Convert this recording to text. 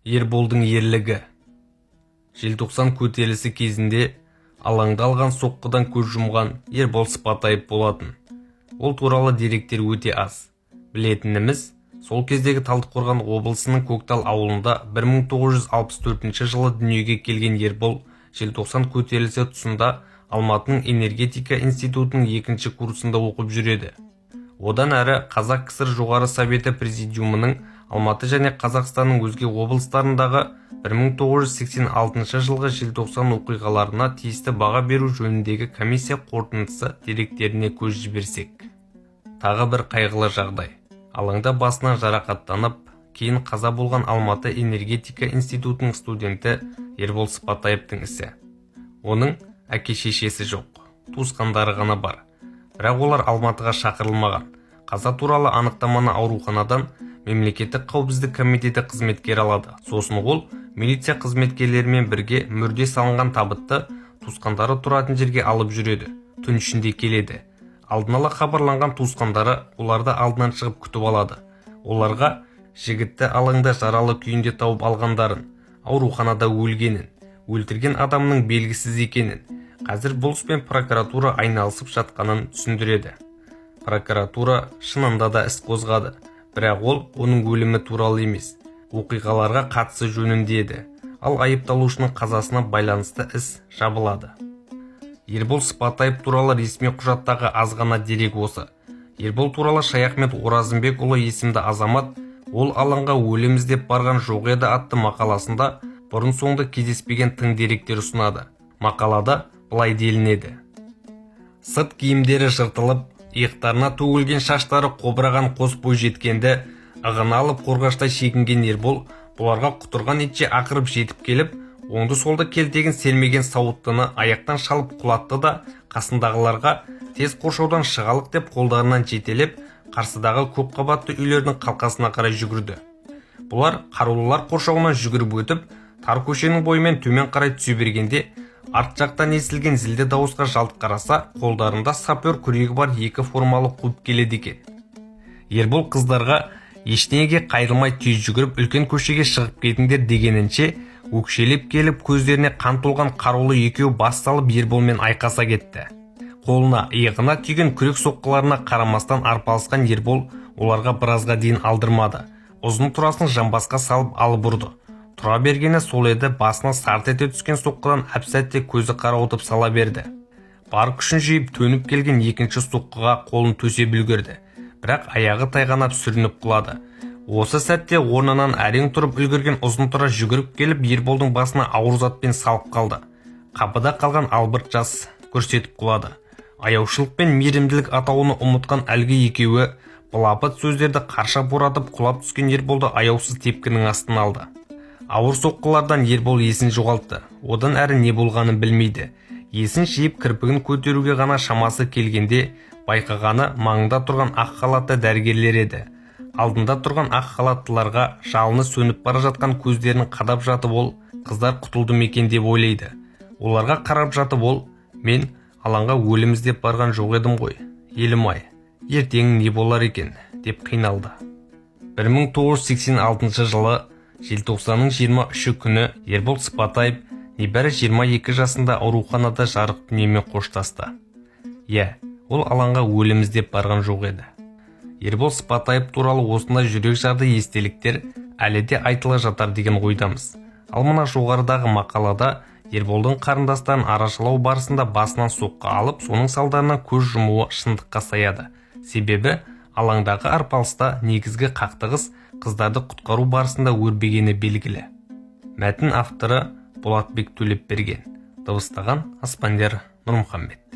Ерболдың ерлігі. Желтоқсан көтерілісі кезінде алаңда алған соққыдан көз жұмған Ербол Сыпатаев болатын. Ол туралы деректер өте аз. Білетініміз, сол кездегі Талдықорған облысының Көктал ауылында 1964 жылы дүниеге келген Ербол желтоқсан көтерілісі тұсында Алматының энергетика институтының 2-ші курсында оқып жүреді. Одан әрі Қазақ КСР жоғары советі президиумының Алматы және Қазақстанның өзге облыстарындағы 1986 жылғы желтоқсан оқиғаларына тиісті баға беру жөніндегі комиссия қорытындысы деректеріне көз жіберсек. Тағы бір қайғылы жағдай. Алаңда басынан жарақаттанып, кейін қаза болған Алматы энергетика институтының студенті Ербол Сыпатаевтың ісі. Оның әке-шешесі жоқ, туысқандары ғана бар. Бірақ олар Алматыға шақырылмаған. Қаза туралы анықтаманы ауруханадан мемлекеттік қауіпсіздік комитеті қызметкері алады. Сосын ол милиция қызметкерлерімен бірге мүрде салынған табытты туысқандары тұратын жерге алып жүреді. Түн ішінде келеді. Алдын ала хабарланған туысқандары оларды алдынан шығып күтіп алады. Оларға жігітті алаңда жаралы күйінде тауып алғандарын, ауруханада өлгенін, өлтірген адамның белгісіз екенін, қазір бұл іспен прокуратура айналысып жатқанын түсіндіреді. Прокуратура шынында да іс қозғады, бірақ ол оның өлімі туралы емес, оқиғаларға қатысы жөнінде еді. Ал айыпталушының қазасына байланысты іс жабылады. Ербол Сыпатаев туралы ресми құжаттағы аз ғана дерек осы. Ербол туралы Шаяхмет Оразымбекұлы есімді азамат, ол алаңға өлім іздеп барған жоқ еді атты мақаласында бұрын-соңды кездеспеген тың деректер ұсынады. Мақалада былай делінеді. Сырт киімдері жыртылып, иықтарына төгілген шаштары қобыраған қос бойжеткенді ығына алып қорғаштай шегінген Ербол бұларға құтырған итше ақырып жетіп келіп, оңды-солды келтеген сермеген сауыттыны аяқтан шалып құлатты да қасындағыларға тез қоршаудан шығалық деп қолдарынан жетелеп, қарсыдағы көп қабатты үйлердің қалқасына қарай жүгірді. Бұлар қарулылар қоршауынан жүгіріп өтіп, тар көшенің бойымен төмен қарай түсе бергенде, арт жақтан естілген зілді дауысқа жалт қараса, қолдарында сапер күрегі бар екі формалы қуып келеді екен. Ербол қыздарға ештеңеге қайрылмай тез жүгіріп үлкен көшеге шығып кетіңдер дегенінше, өкшелеп келіп көздеріне қан толған қарулы екеу бас салып Ерболмен айқаса кетті. Қолына иығына түйген күрек соққыларына қарамастан арпалысқан Ербол оларға біразға дейін алдырмады. Ұзын турасын жамбасқа салып алып ұрды. Тұра бергені сол еді, басына сарт ете түскен соққыдан әп-сәтте көзі қарауытып сала берді. Бар күшін жиып төніп келген екінші соққыға қолын төсеп үлгерді. Бірақ аяғы тайғанап сүрініп құлады. Осы сәтте орнынан әрең тұрып үлгерген ұзын тұра жүгіріп келіп Ерболдың басына ауыр затпен салып қалды. Қапыда қалған албырт жас көрсетіп құлады. Аяушылық пен мейірімділік атауını ұмытқан әлгі екеуі былапыт сөздерді қарша боратып құлап түскен Ерболды аяусыз тепкінің астына алды. Ауыр соққылардан Ербол есін жоғалтты. Одан әрі не болғанын білмейді. Есін жиып кірпігін көтеруге ғана шамасы келгенде байқағаны маңында тұрған ақ халатты дәрігерлер еді. Алдында тұрған ақ халаттыларға жалыны сөніп бара жатқан көздерін қадап жатып ол, қыздар құтылды мекен деп ойлайды. Оларға қарап жатып ол, мен алаңға өлім іздеп барған жоқ едім ғой, елім-ай, ертең не болар екен, деп қиналды. 1986 жылы желтоқсанның 23 күні Ербол Сыпатаев небәрі 22 жасында ауруханада жарық дүниемен қоштасты. Ол алаңға өлім іздеп барған жоқ еді. Ербол Сыпатаев туралы осындай жүрек жарды естеліктер әлі де айтыла жатар деген ойдамыз. Ал мына жоғарыдағы мақалада Ерболдың қарындастарын арашалау барысында басынан соққы алып, соның салдарынан көз жұмуы шындыққа саяды. Себебі алаңдағы арпалыста негізгі қақтығыс қыздарды құтқару барысында өрбегені белгілі. Мәтін авторы Болатбек Төлепберген. Дыбыстаған Аспандияр Нұрмұхамбет.